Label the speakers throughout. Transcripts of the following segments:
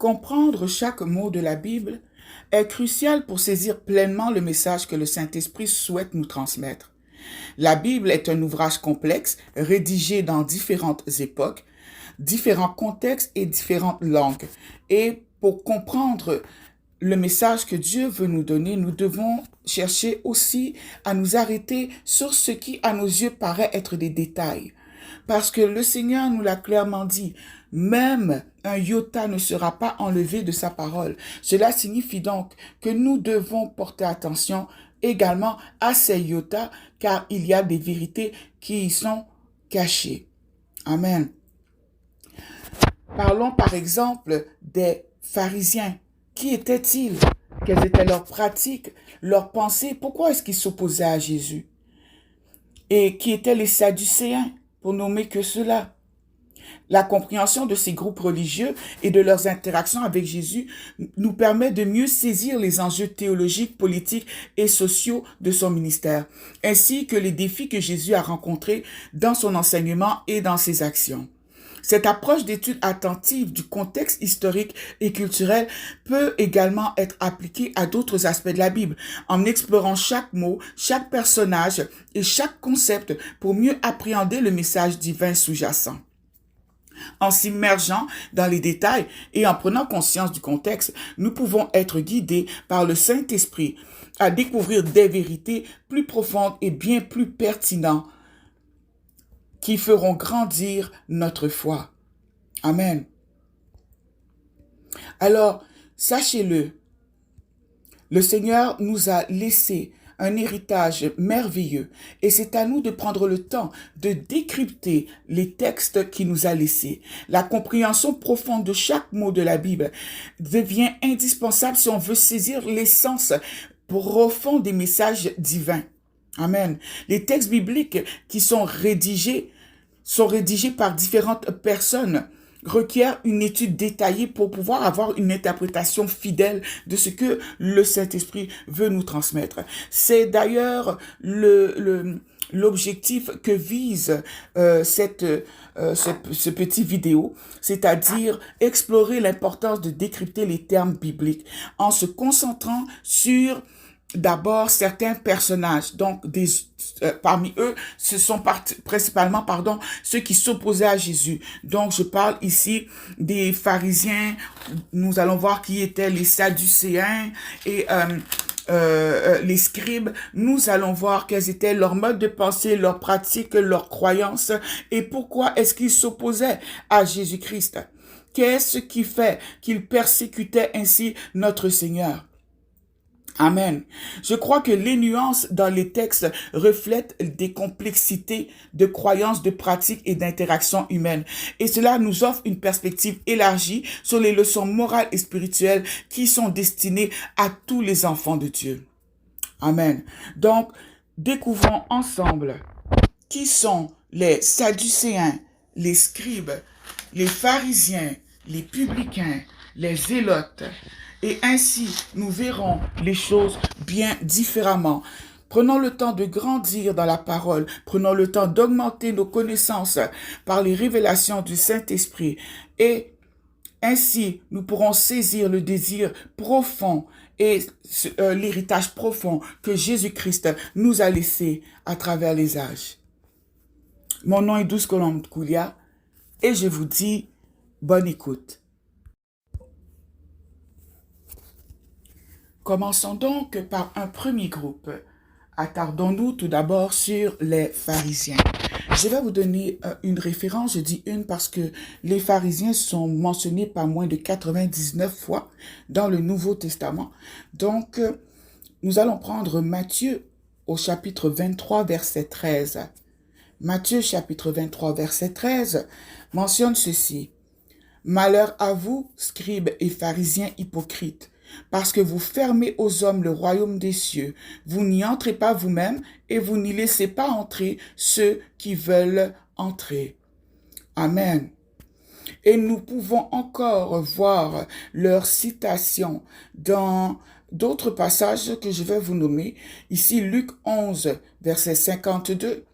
Speaker 1: Comprendre chaque mot de la Bible est crucial pour saisir pleinement le message que le Saint-Esprit souhaite nous transmettre. La Bible est un ouvrage complexe, rédigé dans différentes époques, différents contextes et différentes langues. Et pour comprendre le message que Dieu veut nous donner, nous devons chercher aussi à nous arrêter sur ce qui, à nos yeux, paraît être des détails. Parce que le Seigneur nous l'a clairement dit, même un iota ne sera pas enlevé de sa parole. Cela signifie donc que nous devons porter attention également à ces iotas, car il y a des vérités qui y sont cachées. Amen. Parlons par exemple des pharisiens. Qui étaient-ils? Quelles étaient leurs pratiques, leurs pensées? Pourquoi est-ce qu'ils s'opposaient à Jésus? Et qui étaient les Sadducéens, pour nommer que cela? La compréhension de ces groupes religieux et de leurs interactions avec Jésus nous permet de mieux saisir les enjeux théologiques, politiques et sociaux de son ministère, ainsi que les défis que Jésus a rencontrés dans son enseignement et dans ses actions. Cette approche d'étude attentive du contexte historique et culturel peut également être appliquée à d'autres aspects de la Bible, en explorant chaque mot, chaque personnage et chaque concept pour mieux appréhender le message divin sous-jacent. En s'immergeant dans les détails et en prenant conscience du contexte, nous pouvons être guidés par le Saint-Esprit à découvrir des vérités plus profondes et bien plus pertinentes qui feront grandir notre foi. Amen. Alors, sachez-le, le Seigneur nous a laissé un héritage merveilleux et c'est à nous de prendre le temps de décrypter les textes qu'il nous a laissés. La compréhension profonde de chaque mot de la Bible devient indispensable si on veut saisir l'essence profonde des messages divins. Amen. Les textes bibliques qui sont rédigés par différentes personnes, requièrent une étude détaillée pour pouvoir avoir une interprétation fidèle de ce que le Saint-Esprit veut nous transmettre. C'est d'ailleurs l'objectif que vise ce petit vidéo, c'est-à-dire explorer l'importance de décrypter les termes bibliques en se concentrant sur d'abord certains personnages, donc parmi eux, ce sont principalement, ceux qui s'opposaient à Jésus. Donc, je parle ici des pharisiens, nous allons voir qui étaient les sadducéens et les scribes. Nous allons voir quels étaient leurs modes de pensée, leurs pratiques, leurs croyances et pourquoi est-ce qu'ils s'opposaient à Jésus-Christ. Qu'est-ce qui fait qu'ils persécutaient ainsi notre Seigneur? Amen. Je crois que les nuances dans les textes reflètent des complexités de croyances, de pratiques et d'interactions humaines. Et cela nous offre une perspective élargie sur les leçons morales et spirituelles qui sont destinées à tous les enfants de Dieu. Amen. Donc, découvrons ensemble qui sont les Sadducéens, les scribes, les pharisiens, les publicains, les zélotes. Et ainsi, nous verrons les choses bien différemment. Prenons le temps de grandir dans la parole. Prenons le temps d'augmenter nos connaissances par les révélations du Saint-Esprit. Et ainsi, nous pourrons saisir le désir profond et l'héritage profond que Jésus-Christ nous a laissé à travers les âges. Mon nom est Douce Colombe Koulia et je vous dis bonne écoute. Commençons donc par un premier groupe. Attardons-nous tout d'abord sur les pharisiens. Je vais vous donner une référence, je dis une parce que les pharisiens sont mentionnés par moins de 99 fois dans le Nouveau Testament. Donc, nous allons prendre Matthieu au chapitre 23, verset 13. Matthieu chapitre 23, verset 13 mentionne ceci. « Malheur à vous, scribes et pharisiens hypocrites, parce que vous fermez aux hommes le royaume des cieux, vous n'y entrez pas vous-même et vous n'y laissez pas entrer ceux qui veulent entrer. » Amen. Et nous pouvons encore voir leur citation dans d'autres passages que je vais vous nommer. Ici, Luc 11, verset 52,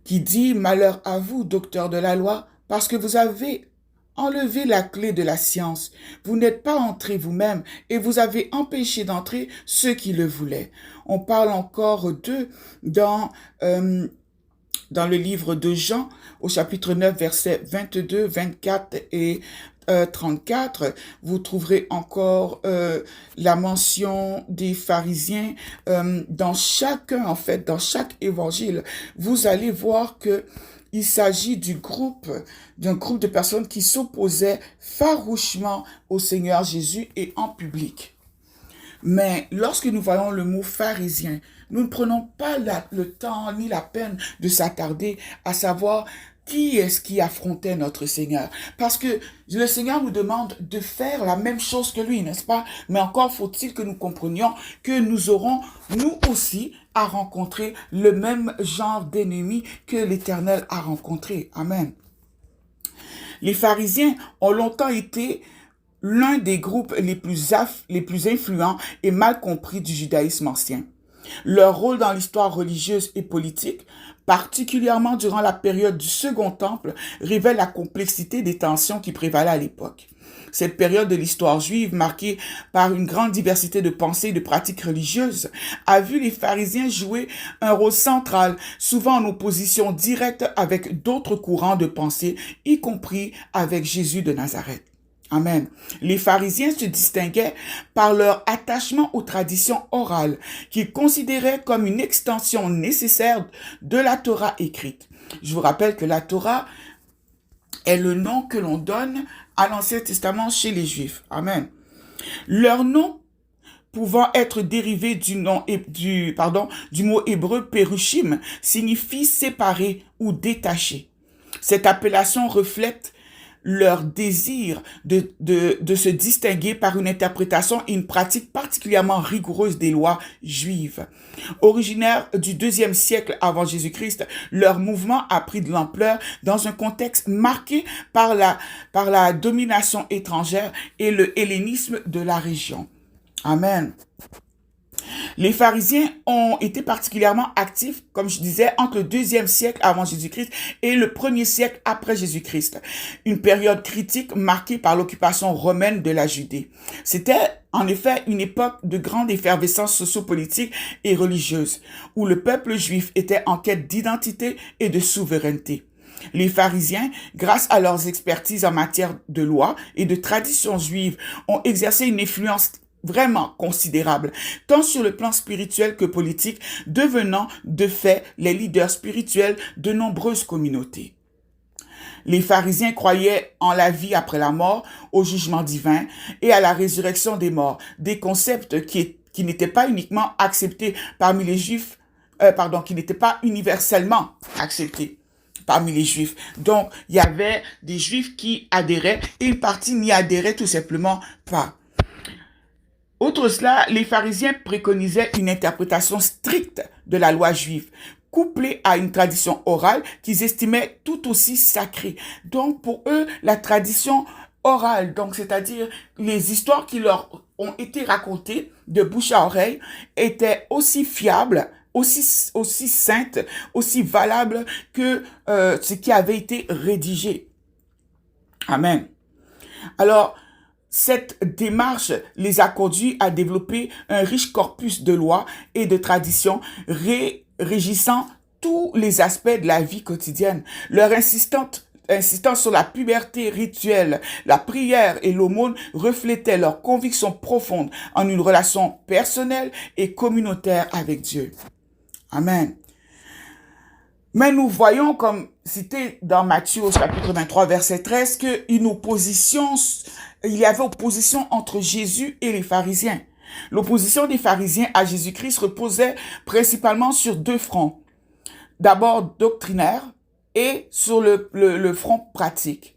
Speaker 1: qui dit « Malheur à vous, docteurs de la loi, parce que vous avez enlevez la clé de la science. Vous n'êtes pas entrés vous-même et vous avez empêché d'entrer ceux qui le voulaient. On parle encore d'eux dans le livre de Jean, au chapitre 9, versets 22, 24 et 34, vous trouverez encore la mention des pharisiens dans dans chaque évangile. Vous allez voir que il s'agit d'un groupe de personnes qui s'opposaient farouchement au Seigneur Jésus et en public. Mais lorsque nous voyons le mot pharisien, nous ne prenons pas le temps ni la peine de s'attarder à savoir qui est-ce qui affrontait notre Seigneur. Parce que le Seigneur nous demande de faire la même chose que lui, n'est-ce pas? Mais encore faut-il que nous comprenions que nous aurons, nous aussi, à rencontrer le même genre d'ennemis que l'Éternel a rencontré. Amen. Les pharisiens ont longtemps été l'un des groupes les plus influents et mal compris du judaïsme ancien. Leur rôle dans l'histoire religieuse et politique, particulièrement durant la période du Second Temple, révèle la complexité des tensions qui prévalaient à l'époque. Cette période de l'histoire juive, marquée par une grande diversité de pensées et de pratiques religieuses, a vu les pharisiens jouer un rôle central, souvent en opposition directe avec d'autres courants de pensée, y compris avec Jésus de Nazareth. Amen. Les pharisiens se distinguaient par leur attachement aux traditions orales, qu'ils considéraient comme une extension nécessaire de la Torah écrite. Je vous rappelle que la Torah est le nom que l'on donne à l'Ancien Testament chez les Juifs. Amen. Leur nom pouvant être dérivé du mot hébreu perushim, signifie séparé ou détaché. Cette appellation reflète leur désir de se distinguer par une interprétation et une pratique particulièrement rigoureuse des lois juives. Originaire du IIe siècle avant Jésus-Christ, leur mouvement a pris de l'ampleur dans un contexte marqué par la domination étrangère et le hellénisme de la région. Amen. Les pharisiens ont été particulièrement actifs, comme je disais, entre le IIe siècle avant Jésus-Christ et le 1er siècle après Jésus-Christ. Une période critique marquée par l'occupation romaine de la Judée. C'était en effet une époque de grande effervescence sociopolitique et religieuse, où le peuple juif était en quête d'identité et de souveraineté. Les pharisiens, grâce à leurs expertises en matière de loi et de traditions juives, ont exercé une influence vraiment considérable, tant sur le plan spirituel que politique, devenant de fait les leaders spirituels de nombreuses communautés. Les pharisiens croyaient en la vie après la mort, au jugement divin et à la résurrection des morts, des concepts qui n'étaient pas uniquement acceptés parmi les Juifs, qui n'étaient pas universellement acceptés parmi les Juifs. Donc, il y avait des Juifs qui adhéraient et une partie n'y adhérait tout simplement pas. Outre cela, les pharisiens préconisaient une interprétation stricte de la loi juive, couplée à une tradition orale qu'ils estimaient tout aussi sacrée. Donc pour eux, la tradition orale, donc c'est-à-dire les histoires qui leur ont été racontées de bouche à oreille, étaient aussi fiables, aussi saintes, aussi valables que ce qui avait été rédigé. Amen. Alors, cette démarche les a conduits à développer un riche corpus de lois et de traditions régissant tous les aspects de la vie quotidienne. Leur insistance sur la pureté rituelle, la prière et l'aumône reflétaient leur conviction profonde en une relation personnelle et communautaire avec Dieu. Amen. Mais nous voyons, comme cité dans Matthieu au chapitre 23, verset 13, qu'il y avait opposition entre Jésus et les pharisiens. L'opposition des pharisiens à Jésus-Christ reposait principalement sur deux fronts. D'abord doctrinaire et sur le front pratique.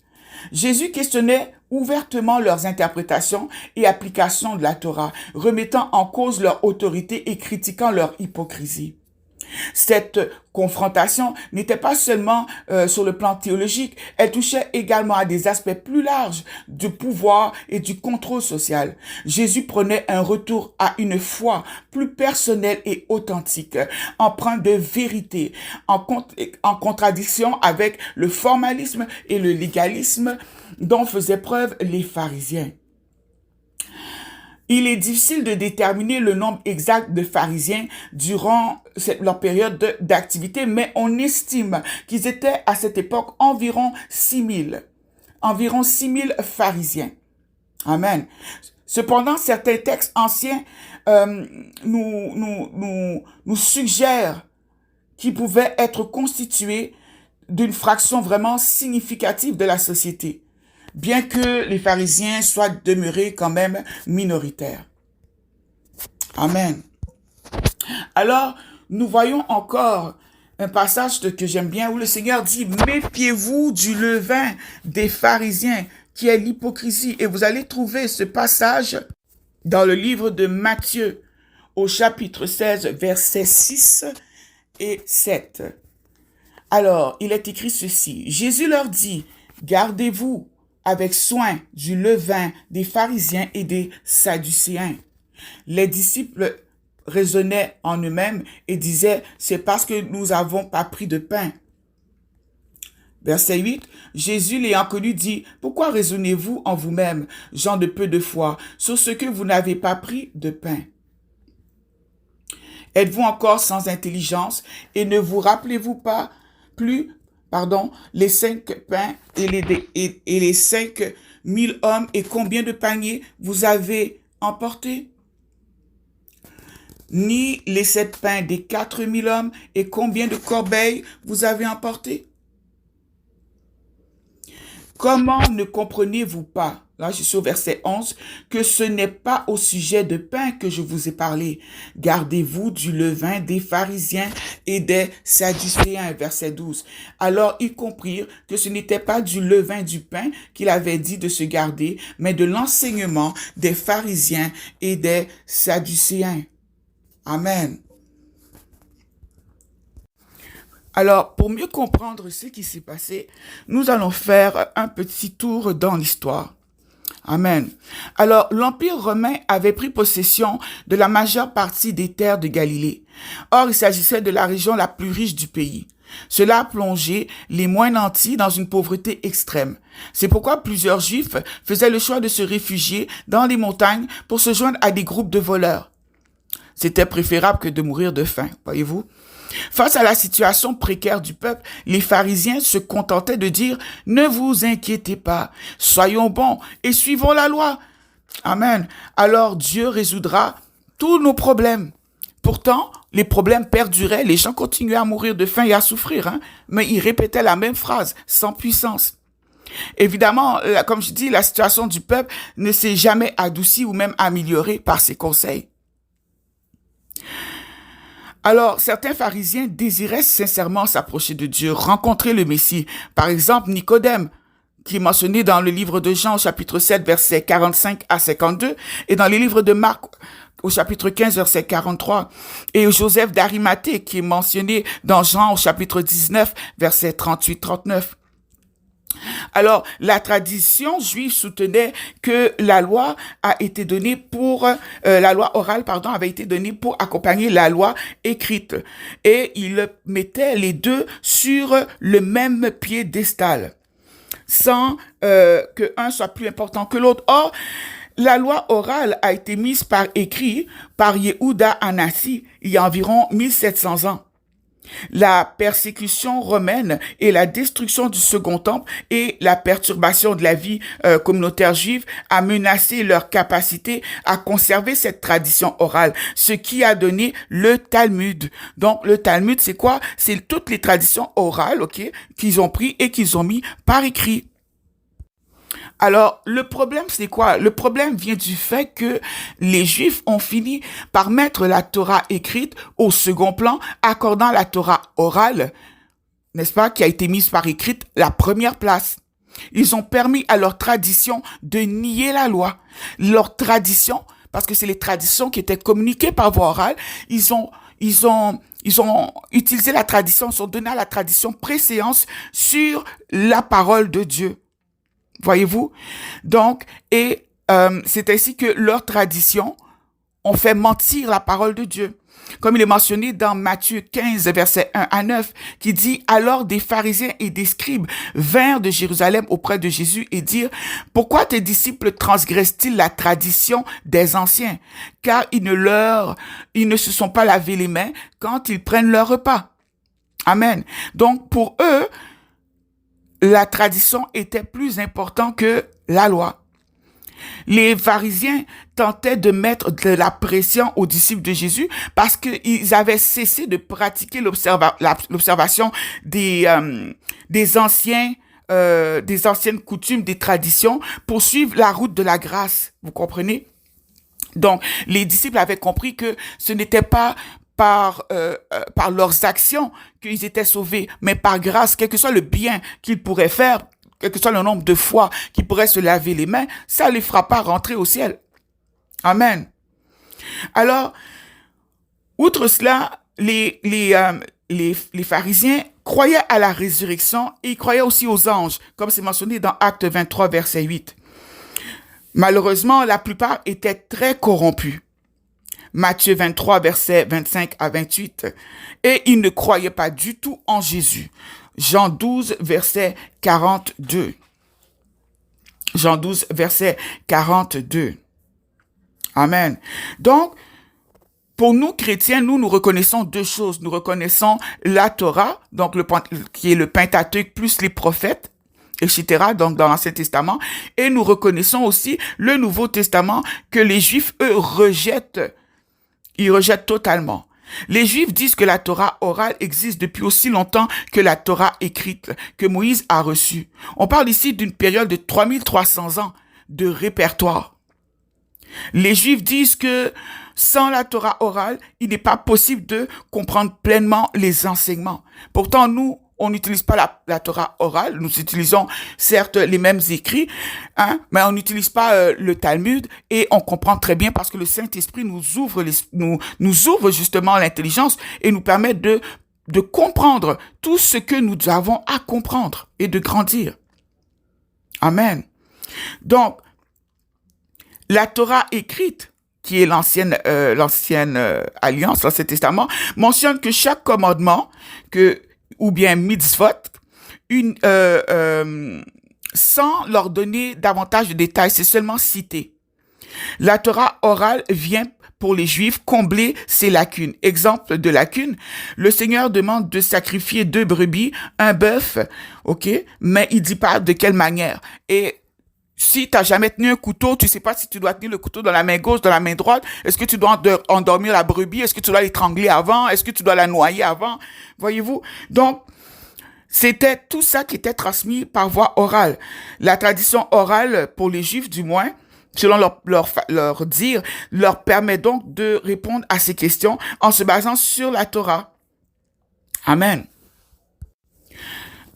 Speaker 1: Jésus questionnait ouvertement leurs interprétations et applications de la Torah, remettant en cause leur autorité et critiquant leur hypocrisie. Cette confrontation n'était pas seulement sur le plan théologique, elle touchait également à des aspects plus larges du pouvoir et du contrôle social. Jésus prenait un retour à une foi plus personnelle et authentique, empreinte de vérité, en contradiction avec le formalisme et le légalisme dont faisaient preuve les pharisiens. Il est difficile de déterminer le nombre exact de pharisiens durant leur période d'activité, mais on estime qu'ils étaient à cette époque environ 6 000. Environ 6 000 pharisiens. Amen. Cependant, certains textes anciens nous suggèrent qu'ils pouvaient être constitués d'une fraction vraiment significative de la société, bien que les pharisiens soient demeurés quand même minoritaires. Amen. Alors, nous voyons encore un passage que j'aime bien où le Seigneur dit « Méfiez-vous du levain des pharisiens, qui est l'hypocrisie. » Et vous allez trouver ce passage dans le livre de Matthieu, au chapitre 16, versets 6 et 7. Alors, il est écrit ceci. Jésus leur dit, « Gardez-vous avec soin du levain des pharisiens et des sadducéens. » Les disciples raisonnaient en eux-mêmes et disaient, « C'est parce que nous n'avons pas pris de pain. » Verset 8, Jésus l'ayant connu dit, « Pourquoi raisonnez-vous en vous-même, gens de peu de foi, sur ce que vous n'avez pas pris de pain? Êtes-vous encore sans intelligence et ne vous rappelez-vous pas les 5 pains et les 5 000 hommes et combien de paniers vous avez emportés? Ni les 7 pains des 4 000 hommes et combien de corbeilles vous avez emportés? Comment ne comprenez-vous pas, là je suis au verset 11, que ce n'est pas au sujet de pain que je vous ai parlé. Gardez-vous du levain des pharisiens et des sadducéens, verset 12. Alors ils comprirent que ce n'était pas du levain du pain qu'il avait dit de se garder, mais de l'enseignement des pharisiens et des sadducéens. Amen. Alors, pour mieux comprendre ce qui s'est passé, nous allons faire un petit tour dans l'histoire. Amen. Alors, l'Empire romain avait pris possession de la majeure partie des terres de Galilée. Or, il s'agissait de la région la plus riche du pays. Cela a plongé les moins nantis dans une pauvreté extrême. C'est pourquoi plusieurs Juifs faisaient le choix de se réfugier dans les montagnes pour se joindre à des groupes de voleurs. C'était préférable que de mourir de faim, voyez-vous. Face à la situation précaire du peuple, les pharisiens se contentaient de dire « Ne vous inquiétez pas, soyons bons et suivons la loi. » Amen. Alors Dieu résoudra tous nos problèmes. Pourtant, les problèmes perduraient, les gens continuaient à mourir de faim et à souffrir, mais ils répétaient la même phrase, sans puissance. Évidemment, comme je dis, la situation du peuple ne s'est jamais adoucie ou même améliorée par ces conseils. Alors, certains pharisiens désiraient sincèrement s'approcher de Dieu, rencontrer le Messie. Par exemple, Nicodème, qui est mentionné dans le livre de Jean au chapitre 7, versets 45 à 52, et dans les livres de Marc au chapitre 15, verset 43, et Joseph d'Arimathée, qui est mentionné dans Jean au chapitre 19, verset 38-39. Alors, la tradition juive soutenait que la loi a été donnée la loi orale, avait été donnée pour accompagner la loi écrite. Et il mettait les deux sur le même piédestal, sans que un soit plus important que l'autre. Or, la loi orale a été mise par écrit par Yehuda Hanassi il y a environ 1700 ans. La persécution romaine et la destruction du second temple et la perturbation de la vie communautaire juive a menacé leur capacité à conserver cette tradition orale, ce qui a donné le Talmud. Donc le Talmud, c'est quoi? C'est toutes les traditions orales, qu'ils ont pris et qu'ils ont mis par écrit. Alors, le problème, c'est quoi? Le problème vient du fait que les Juifs ont fini par mettre la Torah écrite au second plan, accordant la Torah orale, n'est-ce pas, qui a été mise par écrite, la première place. Ils ont permis à leur tradition de nier la loi. Leur tradition, parce que c'est les traditions qui étaient communiquées par voie orale, ils ont utilisé la tradition, ils ont donné à la tradition préséance sur la parole de Dieu. Voyez-vous? Donc, c'est ainsi que leurs traditions ont fait mentir la parole de Dieu. Comme il est mentionné dans Matthieu 15, versets 1 à 9, qui dit « Alors des pharisiens et des scribes vinrent de Jérusalem auprès de Jésus et dirent « Pourquoi tes disciples transgressent-ils la tradition des anciens? Car ils ne se sont pas lavé les mains quand ils prennent leur repas. » Amen. Donc pour eux, la tradition était plus importante que la loi. Les pharisiens tentaient de mettre de la pression aux disciples de Jésus parce qu'ils avaient cessé de pratiquer l'observation des anciennes coutumes, des traditions pour suivre la route de la grâce. Vous comprenez? Donc, les disciples avaient compris que ce n'était pas par leurs actions qu'ils étaient sauvés, mais par grâce, quel que soit le bien qu'ils pourraient faire, quel que soit le nombre de fois qu'ils pourraient se laver les mains, ça ne les fera pas rentrer au ciel. Amen. Alors, outre cela, les pharisiens croyaient à la résurrection et ils croyaient aussi aux anges, comme c'est mentionné dans Acte 23, verset 8. Malheureusement, la plupart étaient très corrompus. Matthieu 23, versets 25 à 28. Et ils ne croyaient pas du tout en Jésus. Jean 12, verset 42. Jean 12, verset 42. Amen. Donc, pour nous chrétiens, nous reconnaissons deux choses. Nous reconnaissons la Torah, donc qui est le Pentateuque plus les prophètes, etc., donc dans l'Ancien Testament. Et nous reconnaissons aussi le Nouveau Testament que les Juifs, eux, rejettent. Ils rejettent totalement. Les Juifs disent que la Torah orale existe depuis aussi longtemps que la Torah écrite, que Moïse a reçue. On parle ici d'une période de 3300 ans de répertoire. Les Juifs disent que sans la Torah orale, il n'est pas possible de comprendre pleinement les enseignements. Pourtant, nous, on n'utilise pas la Torah orale. Nous utilisons certes les mêmes écrits, mais on n'utilise pas le Talmud et on comprend très bien parce que le Saint-Esprit nous ouvre justement l'intelligence et nous permet de comprendre tout ce que nous avons à comprendre et de grandir. Amen. Donc, la Torah écrite, qui est l'ancienne alliance, l'Ancien Testament, mentionne que chaque commandement, ou bien mitzvot, sans leur donner davantage de détails, c'est seulement cité. La Torah orale vient pour les Juifs combler ces lacunes. Exemple de lacunes, le Seigneur demande de sacrifier 2 brebis, un bœuf, ok, mais il dit pas de quelle manière. Et si tu n'as jamais tenu un couteau, tu sais pas si tu dois tenir le couteau dans la main gauche, dans la main droite. Est-ce que tu dois endormir la brebis? Est-ce que tu dois l'étrangler avant? Est-ce que tu dois la noyer avant? Voyez-vous? Donc, c'était tout ça qui était transmis par voie orale. La tradition orale, pour les Juifs du moins, selon leur dire, leur permet donc de répondre à ces questions en se basant sur la Torah. Amen.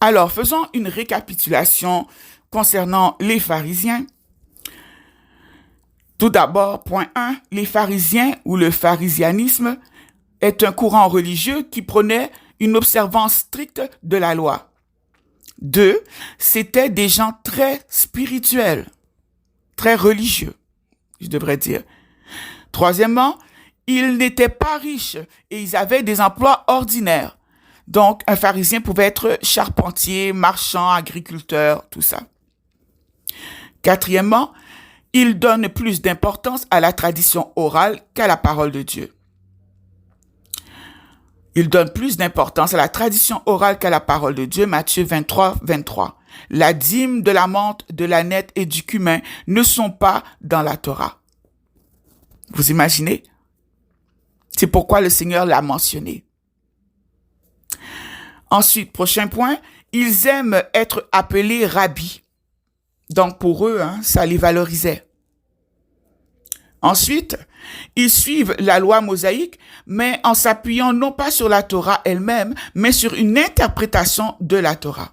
Speaker 1: Alors, faisons une récapitulation concernant les pharisiens. Tout d'abord, point 1, les pharisiens ou le pharisianisme est un courant religieux qui prônait une observance stricte de la loi. 2, c'était des gens très spirituels, très religieux, je devrais dire. Troisièmement, ils n'étaient pas riches et ils avaient des emplois ordinaires. Donc, un pharisien pouvait être charpentier, marchand, agriculteur, tout ça. Quatrièmement, il donne plus d'importance à la tradition orale qu'à la parole de Dieu. Il donne plus d'importance à la tradition orale qu'à la parole de Dieu. Matthieu 23, 23. La dîme, de la menthe, de la nette et du cumin ne sont pas dans la Torah. Vous imaginez? C'est pourquoi le Seigneur l'a mentionné. Ensuite, prochain point, ils aiment être appelés rabbis. Donc pour eux, ça les valorisait. Ensuite, ils suivent la loi mosaïque, mais en s'appuyant non pas sur la Torah elle-même, mais sur une interprétation de la Torah.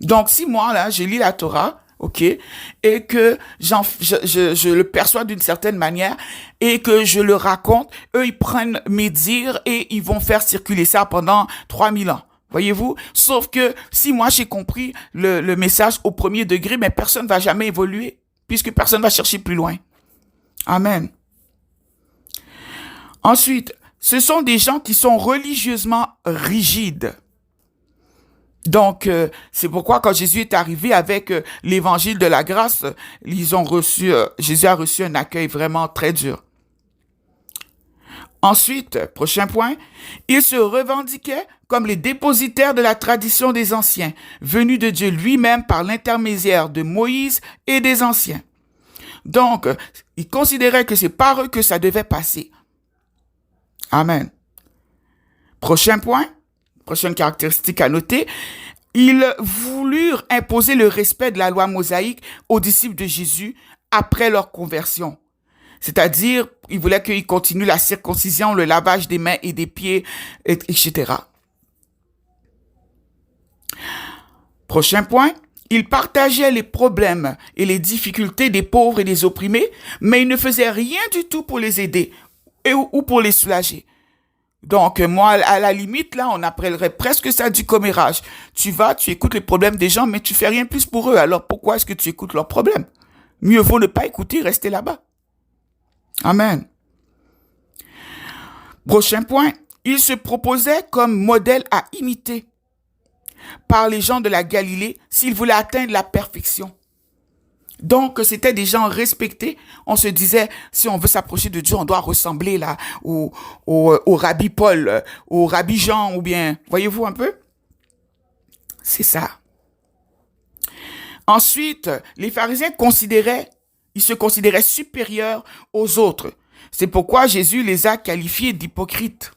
Speaker 1: Donc si moi, là, je lis la Torah, ok, et que je le perçois d'une certaine manière, et que je le raconte, eux, ils prennent mes dires et ils vont faire circuler ça pendant 3000 ans. Voyez-vous? Sauf que si moi j'ai compris le message au premier degré, mais personne ne va jamais évoluer, puisque personne ne va chercher plus loin. Amen. Ensuite, ce sont des gens qui sont religieusement rigides. Donc, c'est pourquoi quand Jésus est arrivé avec l'évangile de la grâce, Jésus a reçu un accueil vraiment très dur. Ensuite, prochain point, ils se revendiquaient comme les dépositaires de la tradition des anciens, venus de Dieu lui-même par l'intermédiaire de Moïse et des anciens. Donc, ils considéraient que c'est par eux que ça devait passer. Amen. Prochain point, prochaine caractéristique à noter, ils voulurent imposer le respect de la loi mosaïque aux disciples de Jésus après leur conversion. C'est-à-dire, ils voulaient qu'ils continuent la circoncision, le lavage des mains et des pieds, etc. Prochain point, ils partageaient les problèmes et les difficultés des pauvres et des opprimés, mais ils ne faisaient rien du tout pour les aider ou pour les soulager. Donc, moi, à la limite, là, on appellerait presque ça du commérage. Tu vas, tu écoutes les problèmes des gens, mais tu fais rien plus pour eux. Alors, pourquoi est-ce que tu écoutes leurs problèmes? Mieux vaut ne pas écouter, rester là-bas. Amen. Prochain point, ils se proposaient comme modèle à imiter par les gens de la Galilée s'ils voulaient atteindre la perfection. Donc, c'était des gens respectés. On se disait, si on veut s'approcher de Dieu, on doit ressembler là au rabbi Paul, au rabbi Jean, ou bien, voyez-vous un peu? C'est ça. Ensuite, les pharisiens ils se considéraient supérieurs aux autres. C'est pourquoi Jésus les a qualifiés d'hypocrites.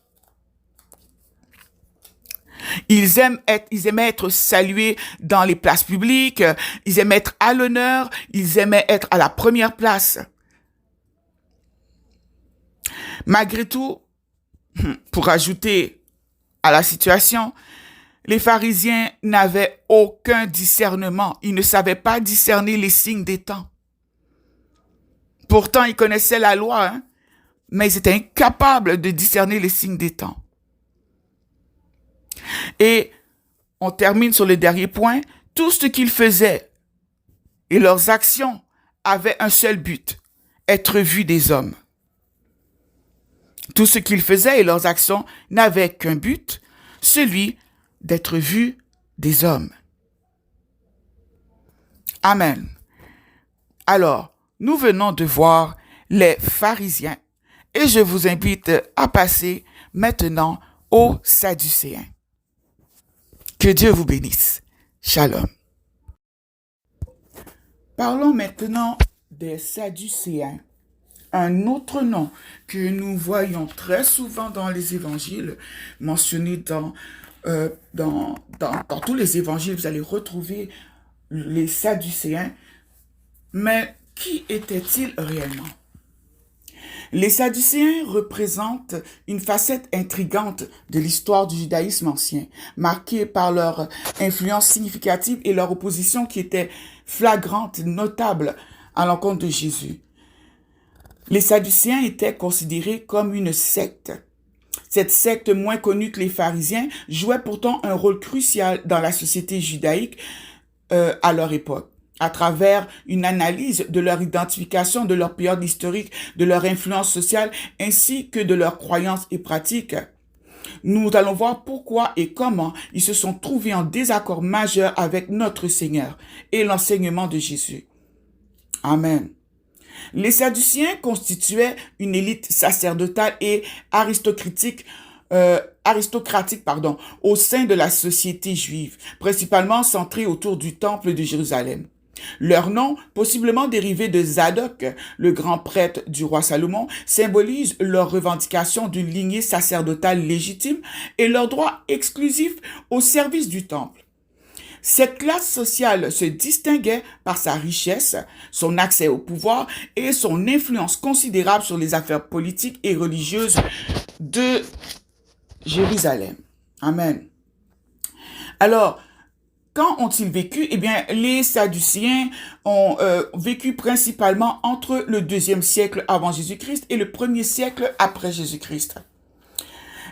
Speaker 1: Ils aimaient être salués dans les places publiques, ils aimaient être à l'honneur, ils aimaient être à la première place. Malgré tout, pour ajouter à la situation, les pharisiens n'avaient aucun discernement. Ils ne savaient pas discerner les signes des temps. Pourtant, ils connaissaient la loi, mais ils étaient incapables de discerner les signes des temps. Et on termine sur le dernier point. Tout ce qu'ils faisaient et leurs actions avaient un seul but, être vus des hommes. Tout ce qu'ils faisaient et leurs actions n'avaient qu'un but, celui d'être vus des hommes. Amen. Alors, nous venons de voir les pharisiens et je vous invite à passer maintenant aux Sadducéens. Que Dieu vous bénisse. Shalom. Parlons maintenant des Sadducéens. Un autre nom que nous voyons très souvent dans les évangiles, mentionné dans tous les évangiles, vous allez retrouver les Sadducéens. Mais qui étaient-ils réellement? Les Sadducéens représentent une facette intrigante de l'histoire du judaïsme ancien, marquée par leur influence significative et leur opposition qui était flagrante, notable à l'encontre de Jésus. Les Sadducéens étaient considérés comme une secte. Cette secte, moins connue que les pharisiens, jouait pourtant un rôle crucial dans la société judaïque à leur époque, à travers une analyse de leur identification, de leur période historique, de leur influence sociale, ainsi que de leurs croyances et pratiques. Nous allons voir pourquoi et comment ils se sont trouvés en désaccord majeur avec notre Seigneur et l'enseignement de Jésus. Amen. Les Sadducéens constituaient une élite sacerdotale et aristocratique au sein de la société juive, principalement centrée autour du temple de Jérusalem. Leur nom, possiblement dérivé de Zadok, le grand prêtre du roi Salomon, symbolise leur revendication d'une lignée sacerdotale légitime et leur droit exclusif au service du temple. Cette classe sociale se distinguait par sa richesse, son accès au pouvoir et son influence considérable sur les affaires politiques et religieuses de Jérusalem. Amen. Alors, quand ont-ils vécu? Eh bien, les Sadducéens ont vécu principalement entre le 2e siècle avant Jésus-Christ et le 1er siècle après Jésus-Christ.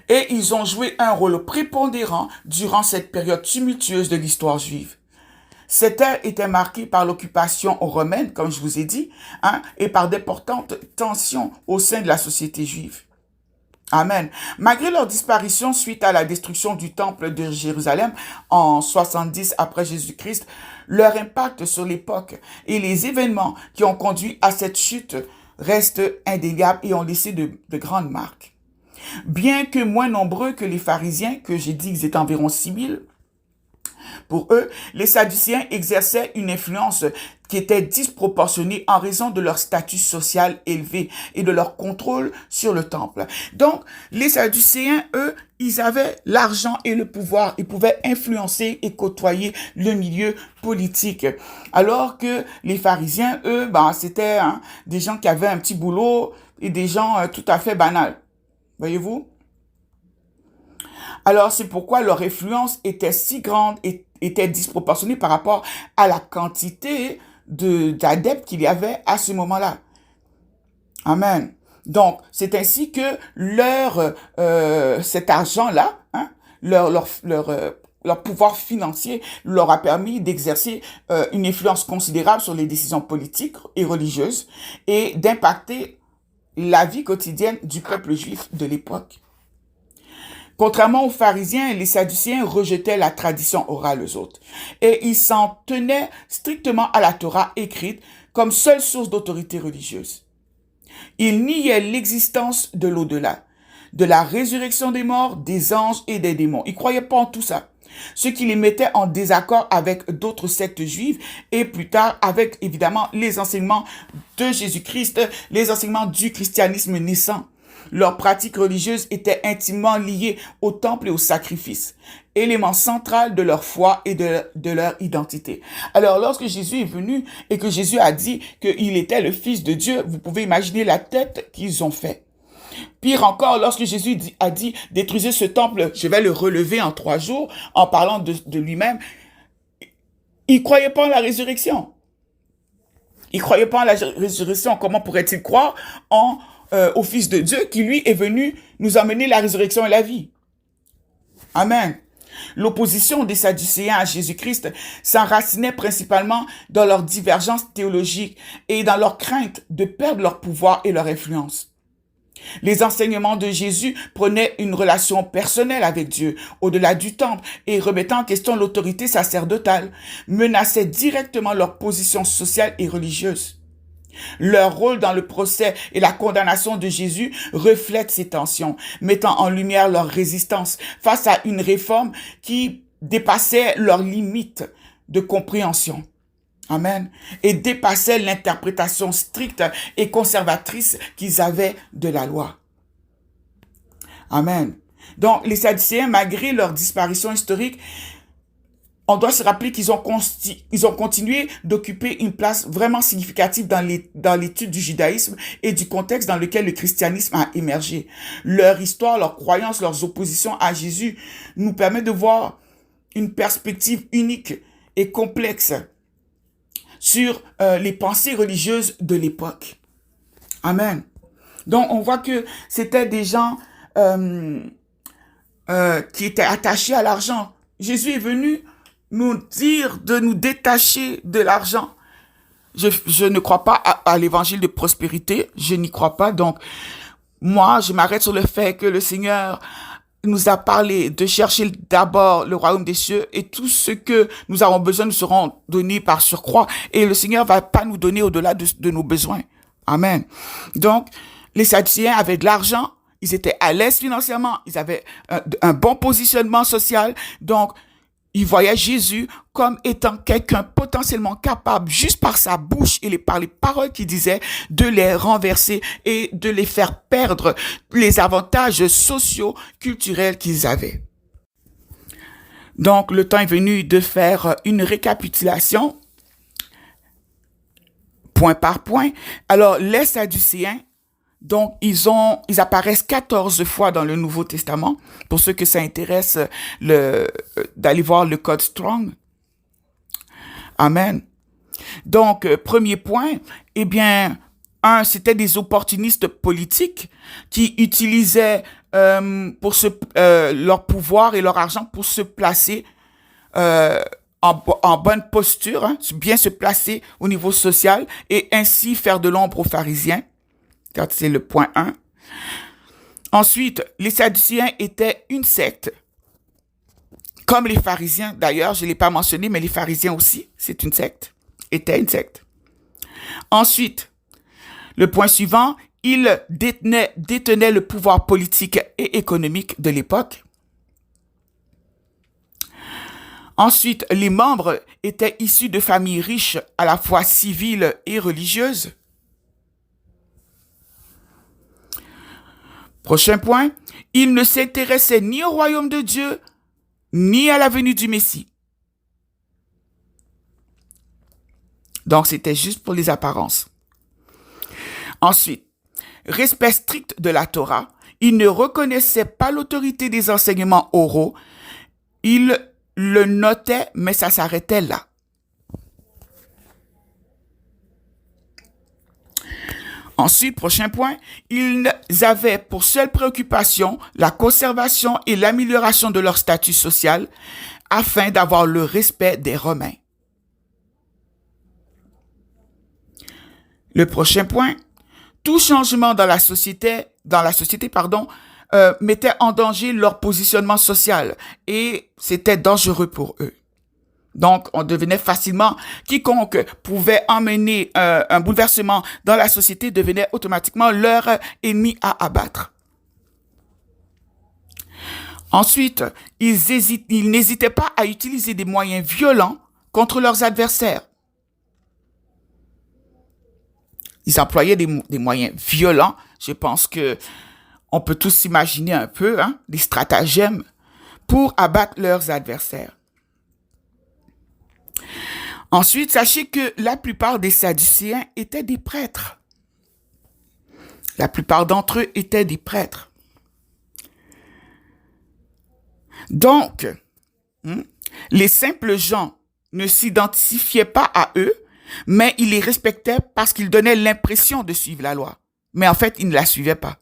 Speaker 1: Et ils ont joué un rôle prépondérant durant cette période tumultueuse de l'histoire juive. Cette ère était marquée par l'occupation romaine, comme je vous ai dit, et par d'importantes tensions au sein de la société juive. Amen. Malgré leur disparition suite à la destruction du temple de Jérusalem en 70 après Jésus-Christ, leur impact sur l'époque et les événements qui ont conduit à cette chute restent indéniables et ont laissé de grandes marques. Bien que moins nombreux que les pharisiens, que j'ai dit qu'ils étaient environ 6000, pour eux, les Sadducéens exerçaient une influence qui était disproportionnée en raison de leur statut social élevé et de leur contrôle sur le temple. Donc, les Sadducéens, eux, ils avaient l'argent et le pouvoir. Ils pouvaient influencer et côtoyer le milieu politique. Alors que les pharisiens, eux, c'était des gens qui avaient un petit boulot et des gens tout à fait banals. Voyez-vous? Alors, c'est pourquoi leur influence était si grande et était disproportionnée par rapport à la quantité d'adeptes qu'il y avait à ce moment-là. Amen. Donc, c'est ainsi que cet argent-là, leur pouvoir financier leur a permis d'exercer une influence considérable sur les décisions politiques et religieuses et d'impacter la vie quotidienne du peuple juif de l'époque. Contrairement aux pharisiens, les sadducéens rejetaient la tradition orale aux autres et ils s'en tenaient strictement à la Torah écrite comme seule source d'autorité religieuse. Ils niaient l'existence de l'au-delà, de la résurrection des morts, des anges et des démons. Ils ne croyaient pas en tout ça, ce qui les mettait en désaccord avec d'autres sectes juives et plus tard avec évidemment les enseignements de Jésus-Christ, les enseignements du christianisme naissant. Leurs pratiques religieuses étaient intimement liées au temple et au sacrifice, élément central de leur foi et de leur identité. Alors, lorsque Jésus est venu et que Jésus a dit qu'il était le Fils de Dieu, vous pouvez imaginer la tête qu'ils ont fait. Pire encore, lorsque Jésus a dit « Détruisez ce temple, je vais le relever en 3 jours », en parlant de lui-même, il ne croyait pas en la résurrection. Il ne croyait pas en la résurrection. Comment pourrait-il croire au Fils de Dieu qui, lui, est venu nous amener la résurrection et la vie? Amen. L'opposition des Sadducéens à Jésus-Christ s'enracinait principalement dans leurs divergences théologiques et dans leur crainte de perdre leur pouvoir et leur influence. Les enseignements de Jésus prenaient une relation personnelle avec Dieu, au-delà du temple, et remettant en question l'autorité sacerdotale, menaçaient directement leur position sociale et religieuse. Leur rôle dans le procès et la condamnation de Jésus reflète ces tensions, mettant en lumière leur résistance face à une réforme qui dépassait leurs limites de compréhension. Amen. Et dépassait l'interprétation stricte et conservatrice qu'ils avaient de la loi. Amen. Donc, les Sadducéens, malgré leur disparition historique, on doit se rappeler qu'ils ont continué d'occuper une place vraiment significative dans l'étude du judaïsme et du contexte dans lequel le christianisme a émergé. Leur histoire, leurs croyances, leurs oppositions à Jésus nous permettent de voir une perspective unique et complexe sur les pensées religieuses de l'époque. Amen. Donc, on voit que c'était des gens qui étaient attachés à l'argent. Jésus est venu nous dire de nous détacher de l'argent. Je ne crois pas à l'évangile de prospérité. Je n'y crois pas. Donc, moi, je m'arrête sur le fait que le Seigneur nous a parlé de chercher d'abord le royaume des cieux et tout ce que nous avons besoin nous seront donnés par surcroît. Et le Seigneur va pas nous donner au-delà de nos besoins. Amen. Donc, les Sadducéens avaient de l'argent. Ils étaient à l'aise financièrement. Ils avaient un bon positionnement social. Donc, ils voyaient Jésus comme étant quelqu'un potentiellement capable, juste par sa bouche et par les paroles qu'il disait, de les renverser et de les faire perdre les avantages sociaux, culturels qu'ils avaient. Donc, le temps est venu de faire une récapitulation, point par point. Alors, les Sadducéens, donc, ils apparaissent 14 fois dans le Nouveau Testament. Pour ceux que ça intéresse, d'aller voir le Code Strong. Amen. Donc, premier point, eh bien, c'était des opportunistes politiques qui utilisaient leur pouvoir et leur argent pour se placer en bonne posture, bien se placer au niveau social et ainsi faire de l'ombre aux pharisiens. C'est le point 1. Ensuite, les Sadducéens étaient une secte, comme les pharisiens. D'ailleurs, je ne l'ai pas mentionné, mais les pharisiens aussi, c'est une secte, étaient une secte. Ensuite, le point suivant, ils détenaient le pouvoir politique et économique de l'époque. Ensuite, les membres étaient issus de familles riches, à la fois civiles et religieuses. Prochain point, ils ne s'intéressaient ni au royaume de Dieu, ni à la venue du Messie. Donc, c'était juste pour les apparences. Ensuite, respect strict de la Torah, ils ne reconnaissaient pas l'autorité des enseignements oraux, ils le notaient, mais ça s'arrêtait là. Ensuite, prochain point, ils avaient pour seule préoccupation la conservation et l'amélioration de leur statut social afin d'avoir le respect des Romains. Le prochain point, tout changement dans la société, mettait en danger leur positionnement social et c'était dangereux pour eux. Donc, on devenait facilement, quiconque pouvait emmener un bouleversement dans la société devenait automatiquement leur ennemi à abattre. Ensuite, ils n'hésitaient pas à utiliser des moyens violents contre leurs adversaires. Ils employaient des moyens violents. Je pense que on peut tous s'imaginer un peu des stratagèmes pour abattre leurs adversaires. Ensuite, sachez que la plupart des Sadducéens étaient des prêtres. La plupart d'entre eux étaient des prêtres. Donc, les simples gens ne s'identifiaient pas à eux, mais ils les respectaient parce qu'ils donnaient l'impression de suivre la loi. Mais en fait, ils ne la suivaient pas.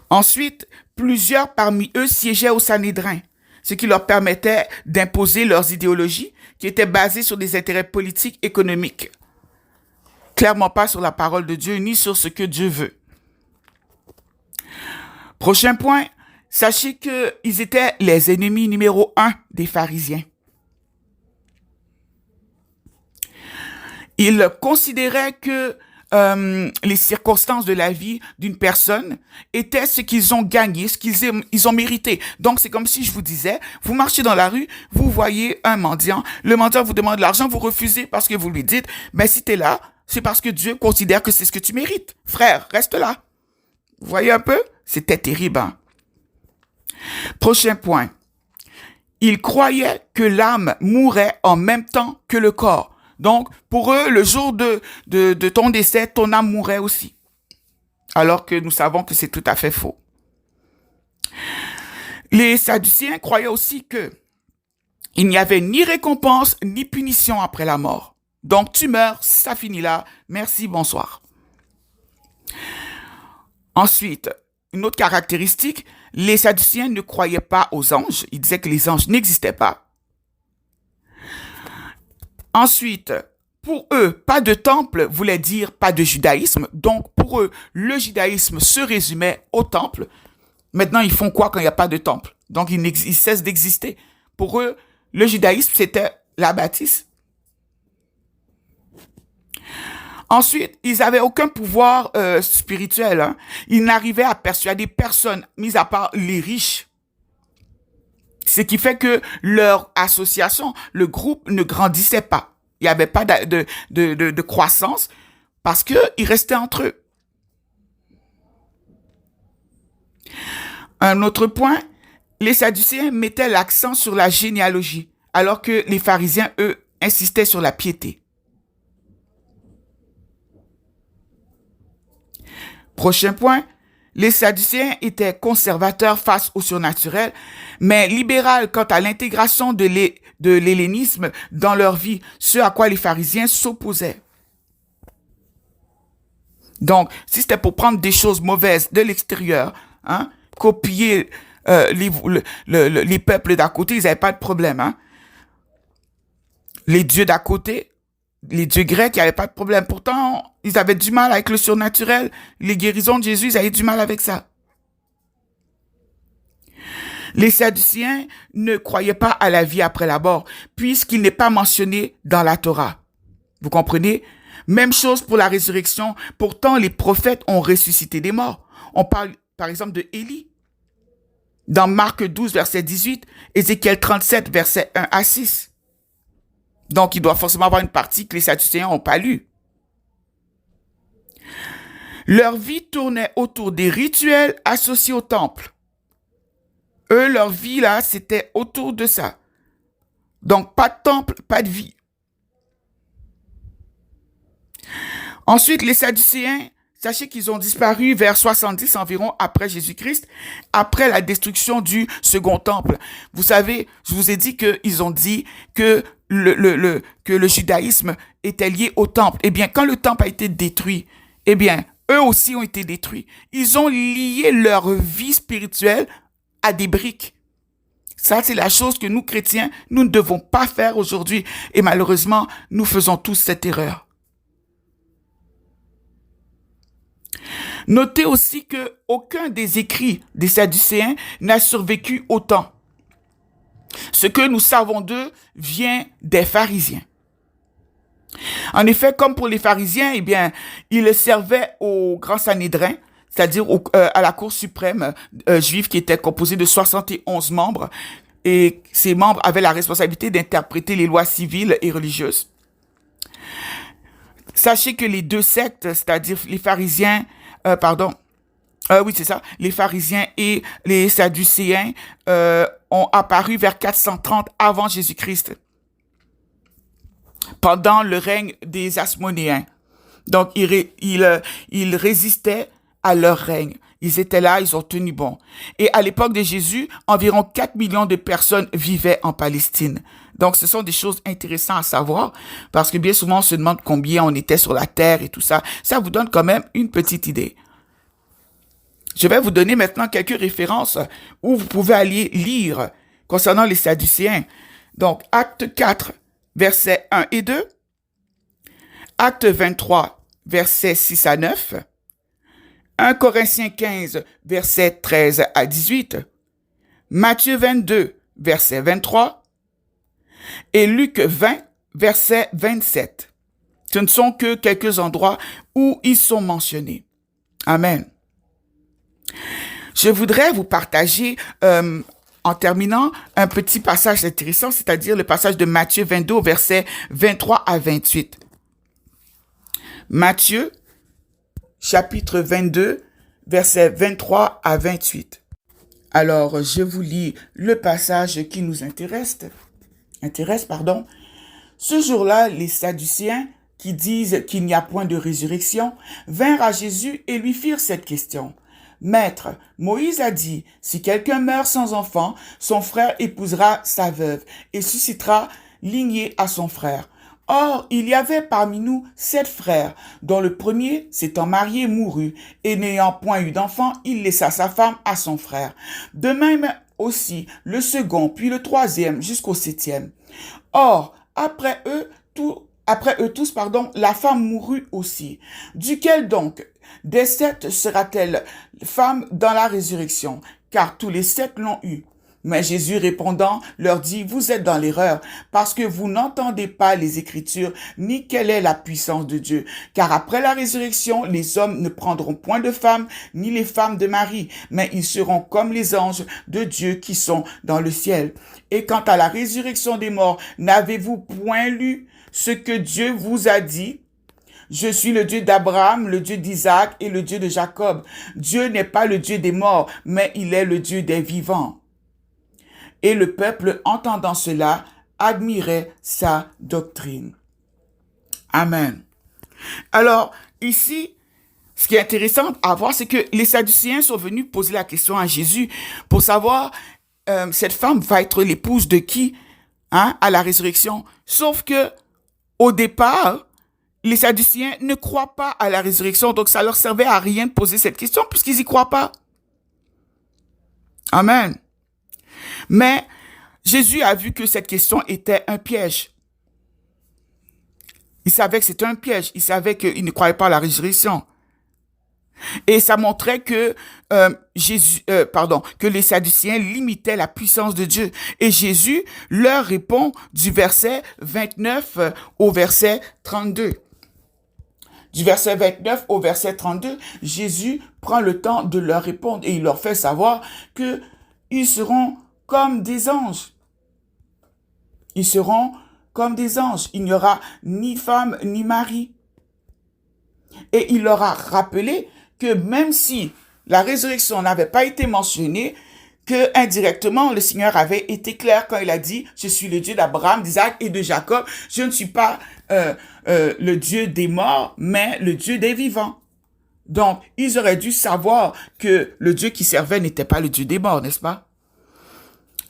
Speaker 1: Ensuite, plusieurs parmi eux siégeaient au Sanhédrin, ce qui leur permettait d'imposer leurs idéologies qui étaient basées sur des intérêts politiques, économiques. Clairement pas sur la parole de Dieu, ni sur ce que Dieu veut. Prochain point, sachez qu'ils étaient les ennemis numéro 1 des pharisiens. Ils considéraient que les circonstances de la vie d'une personne étaient ce qu'ils ont gagné, ce qu'ils ont mérité. Donc, c'est comme si je vous disais, vous marchez dans la rue, vous voyez un mendiant, le mendiant vous demande de l'argent, vous refusez parce que vous lui dites, ben si t'es là, c'est parce que Dieu considère que c'est ce que tu mérites. Frère, reste là. Vous voyez un peu? C'était terrible. Prochain point. Ils croyaient que l'âme mourait en même temps que le corps. Donc, pour eux, le jour de ton décès, ton âme mourrait aussi. Alors que nous savons que c'est tout à fait faux. Les Sadducéens croyaient aussi que il n'y avait ni récompense ni punition après la mort. Donc, tu meurs, ça finit là. Merci, bonsoir. Ensuite, une autre caractéristique, les Sadducéens ne croyaient pas aux anges. Ils disaient que les anges n'existaient pas. Ensuite, pour eux, pas de temple voulait dire pas de judaïsme. Donc, pour eux, le judaïsme se résumait au temple. Maintenant, ils font quoi quand il n'y a pas de temple? Donc, ils cessent d'exister. Pour eux, le judaïsme, c'était la bâtisse. Ensuite, ils n'avaient aucun pouvoir spirituel. Ils n'arrivaient à persuader personne, mis à part les riches. Ce qui fait que leur association, le groupe ne grandissait pas. Il n'y avait pas de croissance parce qu'ils restaient entre eux. Un autre point, les Sadducéens mettaient l'accent sur la généalogie, alors que les pharisiens, eux, insistaient sur la piété. Prochain point, les Sadducéens étaient conservateurs face au surnaturel, mais libéral quant à l'intégration de l'hellénisme dans leur vie, ce à quoi les pharisiens s'opposaient. Donc, si c'était pour prendre des choses mauvaises de l'extérieur, copier les peuples d'à côté, ils n'avaient pas de problème. Les dieux d'à côté, Les dieux grecs, il n'y avait pas de problème. Pourtant, ils avaient du mal avec le surnaturel. Les guérisons de Jésus, ils avaient du mal avec ça. Les Sadducéens ne croyaient pas à la vie après la mort, puisqu'il n'est pas mentionné dans la Torah. Vous comprenez? Même chose pour la résurrection. Pourtant, les prophètes ont ressuscité des morts. On parle, par exemple, de Élie. Dans Marc 12, verset 18, Ézéchiel 37, verset 1 à 6. Donc, il doit forcément avoir une partie que les Sadducéens n'ont pas lue. Leur vie tournait autour des rituels associés au temple. Eux, leur vie, là, c'était autour de ça. Donc, pas de temple, pas de vie. Ensuite, les Sadducéens, sachez qu'ils ont disparu vers 70 environ après Jésus-Christ, après la destruction du second temple. Vous savez, je vous ai dit qu'ils ont dit que que le judaïsme était lié au temple. Eh bien, quand le temple a été détruit, eh bien, eux aussi ont été détruits. Ils ont lié leur vie spirituelle à des briques. Ça, c'est la chose que nous, chrétiens, nous ne devons pas faire aujourd'hui. Et malheureusement, nous faisons tous cette erreur. Notez aussi que aucun des écrits des Sadducéens n'a survécu au temps. Ce que nous savons d'eux vient des pharisiens. En effet, comme pour les pharisiens, eh bien, ils servaient au grand Sanhédrin, c'est-à-dire à la Cour suprême juive qui était composée de 71 membres. Et ces membres avaient la responsabilité d'interpréter les lois civiles et religieuses. Sachez que les deux sectes, c'est-à-dire les pharisiens, oui, c'est ça. Les pharisiens et les sadducéens ont apparu vers 430 avant Jésus-Christ, pendant le règne des Asmonéens. Donc, ils résistaient à leur règne. Ils étaient là, ils ont tenu bon. Et à l'époque de Jésus, environ 4 millions de personnes vivaient en Palestine. Donc, ce sont des choses intéressantes à savoir, parce que bien souvent, on se demande combien on était sur la terre et tout ça. Ça vous donne quand même une petite idée. Je vais vous donner maintenant quelques références où vous pouvez aller lire concernant les Sadducéens. Donc, Acte 4, versets 1 et 2. Acte 23, versets 6 à 9. 1 Corinthiens 15, versets 13 à 18. Matthieu 22, verset 23. Et Luc 20, verset 27. Ce ne sont que quelques endroits où ils sont mentionnés. Amen. Je voudrais vous partager, en terminant, un petit passage intéressant, c'est-à-dire le passage de Matthieu 22, versets 23 à 28. Matthieu, chapitre 22, versets 23 à 28. Alors, je vous lis le passage qui nous intéresse. Ce jour-là, les Sadducéens, qui disent qu'il n'y a point de résurrection, vinrent à Jésus et lui firent cette question. Maître, Moïse a dit, si quelqu'un meurt sans enfant, son frère épousera sa veuve et suscitera lignée à son frère. Or, il y avait parmi nous 7 frères, dont le premier, s'étant marié, mourut, et n'ayant point eu d'enfant, il laissa sa femme à son frère. De même aussi le second, puis le troisième, jusqu'au 7e. Or, après eux tous, la femme mourut aussi. Duquel donc des 7 sera-t-elle femme dans la résurrection? Car tous les 7 l'ont eu. Mais Jésus répondant leur dit, vous êtes dans l'erreur, parce que vous n'entendez pas les Écritures, ni quelle est la puissance de Dieu. Car après la résurrection, les hommes ne prendront point de femmes, ni les femmes de mari, mais ils seront comme les anges de Dieu qui sont dans le ciel. Et quant à la résurrection des morts, n'avez-vous point lu ce que Dieu vous a dit? Je suis le Dieu d'Abraham, le Dieu d'Isaac et le Dieu de Jacob. Dieu n'est pas le Dieu des morts, mais il est le Dieu des vivants. Et le peuple, entendant cela, admirait sa doctrine. Amen. Alors, ici, ce qui est intéressant à voir, c'est que les Sadducéens sont venus poser la question à Jésus pour savoir, cette femme va être l'épouse de qui, à la résurrection. Sauf que, au départ, les Sadducéens ne croient pas à la résurrection, donc ça leur servait à rien de poser cette question puisqu'ils y croient pas. Amen. Mais Jésus a vu que cette question était un piège. Ils savaient que c'était un piège. Ils savaient qu'ils ne croyaient pas à la résurrection. Et ça montrait que que les Sadducéens limitaient la puissance de Dieu. Et Jésus leur répond du verset 29 au verset 32. Du verset 29 au verset 32, Jésus prend le temps de leur répondre et il leur fait savoir que ils seront comme des anges. Ils seront comme des anges. Il n'y aura ni femme ni mari. Et il leur a rappelé que même si la résurrection n'avait pas été mentionnée, que indirectement le Seigneur avait été clair quand il a dit « Je suis le Dieu d'Abraham, d'Isaac et de Jacob. Je ne suis pas le Dieu des morts, mais le Dieu des vivants. » Donc, ils auraient dû savoir que le Dieu qu'ils servaient n'était pas le Dieu des morts, n'est-ce pas?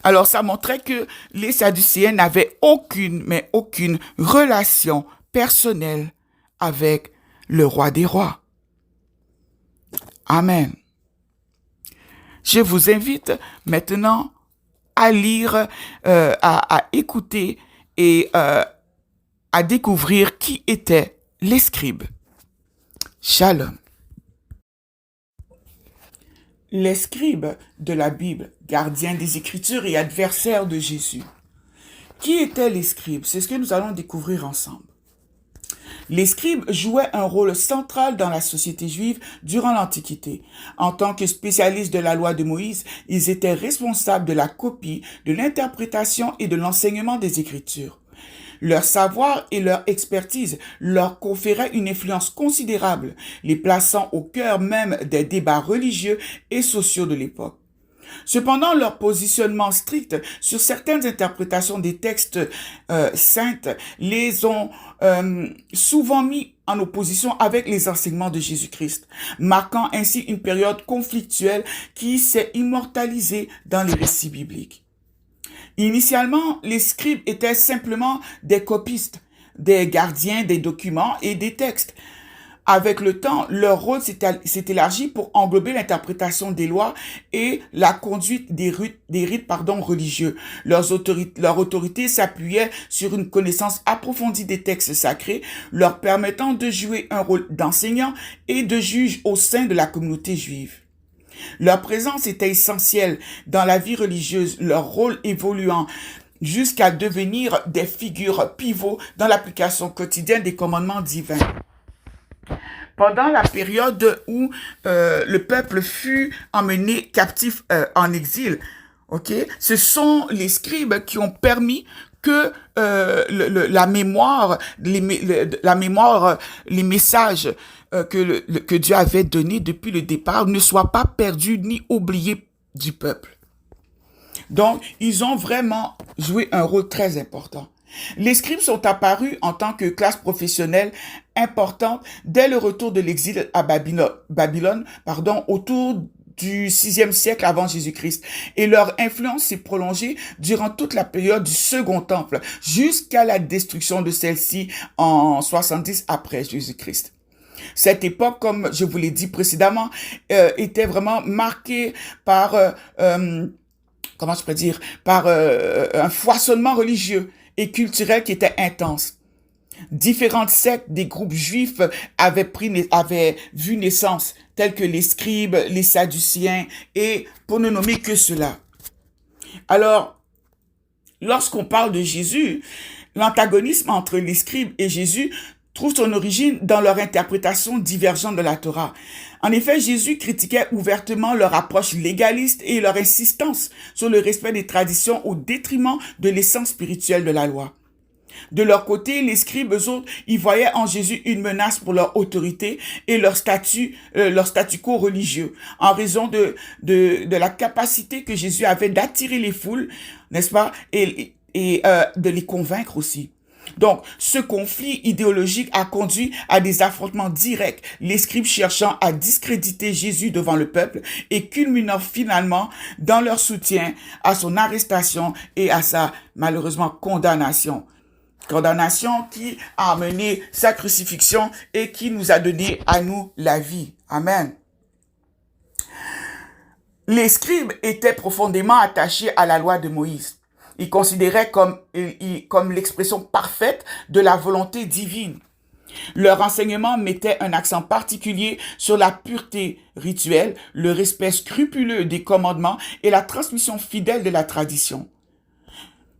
Speaker 1: Alors, ça montrait que les Sadducéens n'avaient aucune relation personnelle avec le roi des rois. Amen. Je vous invite maintenant à lire, à écouter et à découvrir qui étaient les scribes. Shalom. Les scribes de la Bible, gardiens des Écritures et adversaires de Jésus. Qui étaient les scribes? C'est ce que nous allons découvrir ensemble. Les scribes jouaient un rôle central dans la société juive durant l'Antiquité. En tant que spécialistes de la loi de Moïse, ils étaient responsables de la copie, de l'interprétation et de l'enseignement des Écritures. Leur savoir et leur expertise leur conféraient une influence considérable, les plaçant au cœur même des débats religieux et sociaux de l'époque. Cependant, leur positionnement strict sur certaines interprétations des textes saints les ont souvent mis en opposition avec les enseignements de Jésus-Christ, marquant ainsi une période conflictuelle qui s'est immortalisée dans les récits bibliques. Initialement, les scribes étaient simplement des copistes, des gardiens des documents et des textes. Avec le temps, leur rôle s'est élargi pour englober l'interprétation des lois et la conduite des rites religieux. Leur autorité s'appuyait sur une connaissance approfondie des textes sacrés, leur permettant de jouer un rôle d'enseignant et de juge au sein de la communauté juive. Leur présence était essentielle dans la vie religieuse, leur rôle évoluant jusqu'à devenir des figures pivots dans l'application quotidienne des commandements divins. Pendant la période où le peuple fut emmené captif en exil, ce sont les scribes qui ont permis que la mémoire, les messages que Dieu avait donnés depuis le départ ne soient pas perdus ni oubliés du peuple. Donc, ils ont vraiment joué un rôle très important. Les scribes sont apparus en tant que classe professionnelle importante dès le retour de l'exil à Babylone, autour du 6e siècle avant Jésus-Christ. Et leur influence s'est prolongée durant toute la période du Second Temple, jusqu'à la destruction de celle-ci en 70 après Jésus-Christ. Cette époque, comme je vous l'ai dit précédemment, était vraiment marquée par, un foisonnement religieux et culturel qui était intense. Différentes sectes des groupes juifs avaient vu naissance, tels que les scribes, les sadduciens, et pour ne nommer que cela. Alors, lorsqu'on parle de Jésus, l'antagonisme entre les scribes et Jésus trouve son origine dans leur interprétation divergente de la Torah. En effet, Jésus critiquait ouvertement leur approche légaliste et leur insistance sur le respect des traditions au détriment de l'essence spirituelle de la loi. De leur côté, les scribes, eux autres, y voyaient en Jésus une menace pour leur autorité et leur statu quo religieux, en raison de la capacité que Jésus avait d'attirer les foules, n'est-ce pas, et de les convaincre aussi. Donc, ce conflit idéologique a conduit à des affrontements directs, les scribes cherchant à discréditer Jésus devant le peuple et culminant finalement dans leur soutien à son arrestation et à sa, malheureusement, condamnation. Condamnation qui a amené sa crucifixion et qui nous a donné à nous la vie. Amen. Les scribes étaient profondément attachés à la loi de Moïse. Ils considéraient comme l'expression parfaite de la volonté divine. Leur enseignement mettait un accent particulier sur la pureté rituelle, le respect scrupuleux des commandements et la transmission fidèle de la tradition.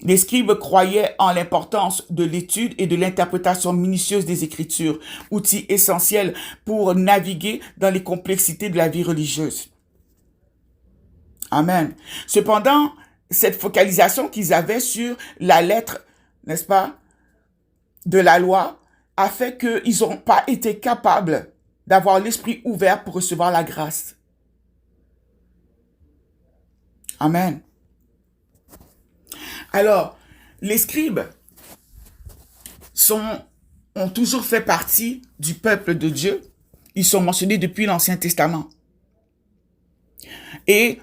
Speaker 1: Les scribes croyaient en l'importance de l'étude et de l'interprétation minutieuse des Écritures, outils essentiels pour naviguer dans les complexités de la vie religieuse. Amen. Cependant, cette focalisation qu'ils avaient sur la lettre, n'est-ce pas, de la loi, a fait qu'ils n'ont pas été capables d'avoir l'esprit ouvert pour recevoir la grâce. Amen. Alors, les scribes ont toujours fait partie du peuple de Dieu. Ils sont mentionnés depuis l'Ancien Testament. Et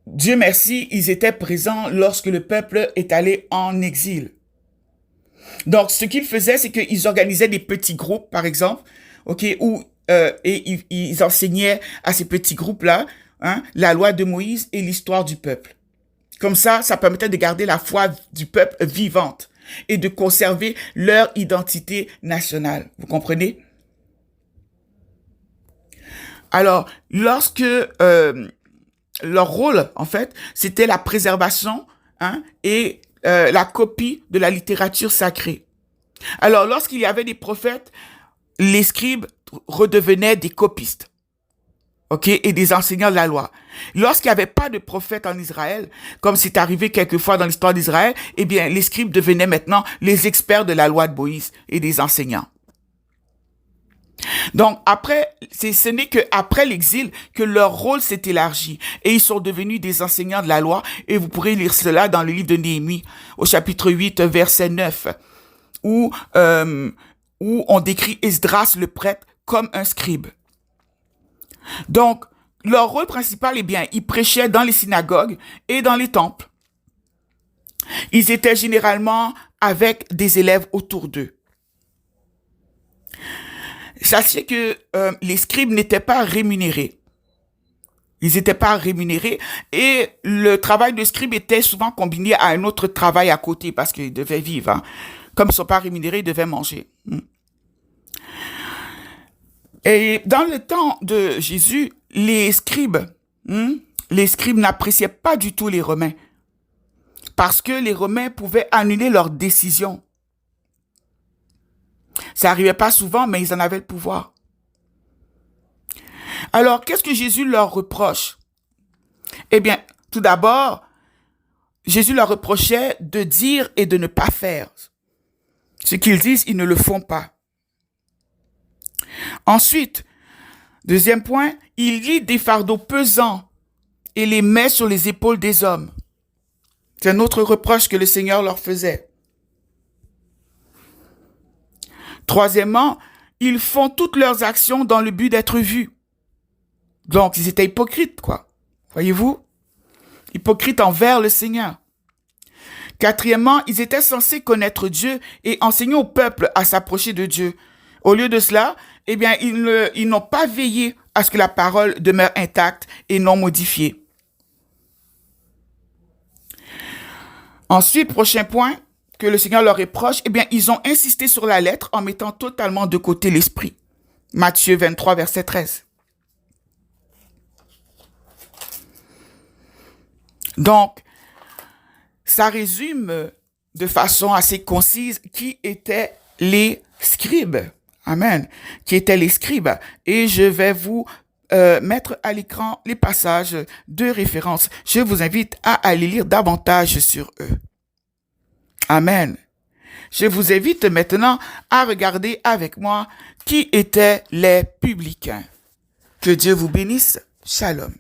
Speaker 1: Dieu merci, ils étaient présents lorsque le peuple est allé en exil. Donc, ce qu'ils faisaient, c'est qu'ils organisaient des petits groupes, par exemple, où ils enseignaient à ces petits groupes-là la loi de Moïse et l'histoire du peuple. Comme ça permettait de garder la foi du peuple vivante et de conserver leur identité nationale. Vous comprenez? Alors, lorsque leur rôle, en fait, c'était la préservation et la copie de la littérature sacrée. Alors, lorsqu'il y avait des prophètes, les scribes redevenaient des copistes. Et des enseignants de la loi. Lorsqu'il n'y avait pas de prophète en Israël, comme c'est arrivé quelquefois dans l'histoire d'Israël, eh bien, les scribes devenaient maintenant les experts de la loi de Moïse et des enseignants. Donc, ce n'est qu'après l'exil que leur rôle s'est élargi et ils sont devenus des enseignants de la loi et vous pourrez lire cela dans le livre de Néhémie, au chapitre 8, verset 9, où on décrit Esdras le prêtre comme un scribe. Donc, leur rôle principal, ils prêchaient dans les synagogues et dans les temples. Ils étaient généralement avec des élèves autour d'eux. Sachez que les scribes n'étaient pas rémunérés. Ils n'étaient pas rémunérés et le travail de scribe était souvent combiné à un autre travail à côté parce qu'ils devaient vivre. Comme ils ne sont pas rémunérés, ils devaient manger. Et dans le temps de Jésus, les scribes n'appréciaient pas du tout les Romains parce que les Romains pouvaient annuler leurs décisions. Ça n'arrivait pas souvent, mais ils en avaient le pouvoir. Alors, qu'est-ce que Jésus leur reproche? Eh bien, tout d'abord, Jésus leur reprochait de dire et de ne pas faire. Ce qu'ils disent, ils ne le font pas. Ensuite, deuxième point, il lie des fardeaux pesants et les met sur les épaules des hommes. C'est un autre reproche que le Seigneur leur faisait. Troisièmement, ils font toutes leurs actions dans le but d'être vus. Donc, ils étaient hypocrites, quoi. Voyez-vous? Hypocrites envers le Seigneur. Quatrièmement, ils étaient censés connaître Dieu et enseigner au peuple à s'approcher de Dieu. Au lieu de cela, eh bien, ils n'ont pas veillé à ce que la parole demeure intacte et non modifiée. Ensuite, prochain point que le Seigneur leur reproche, eh bien, ils ont insisté sur la lettre en mettant totalement de côté l'esprit. Matthieu 23, verset 13. Donc, ça résume de façon assez concise qui étaient les scribes. Amen. Qui étaient les scribes. Et je vais vous mettre à l'écran les passages de référence. Je vous invite à aller lire davantage sur eux. Amen. Je vous invite maintenant à regarder avec moi qui étaient les publicains. Que Dieu vous bénisse. Shalom.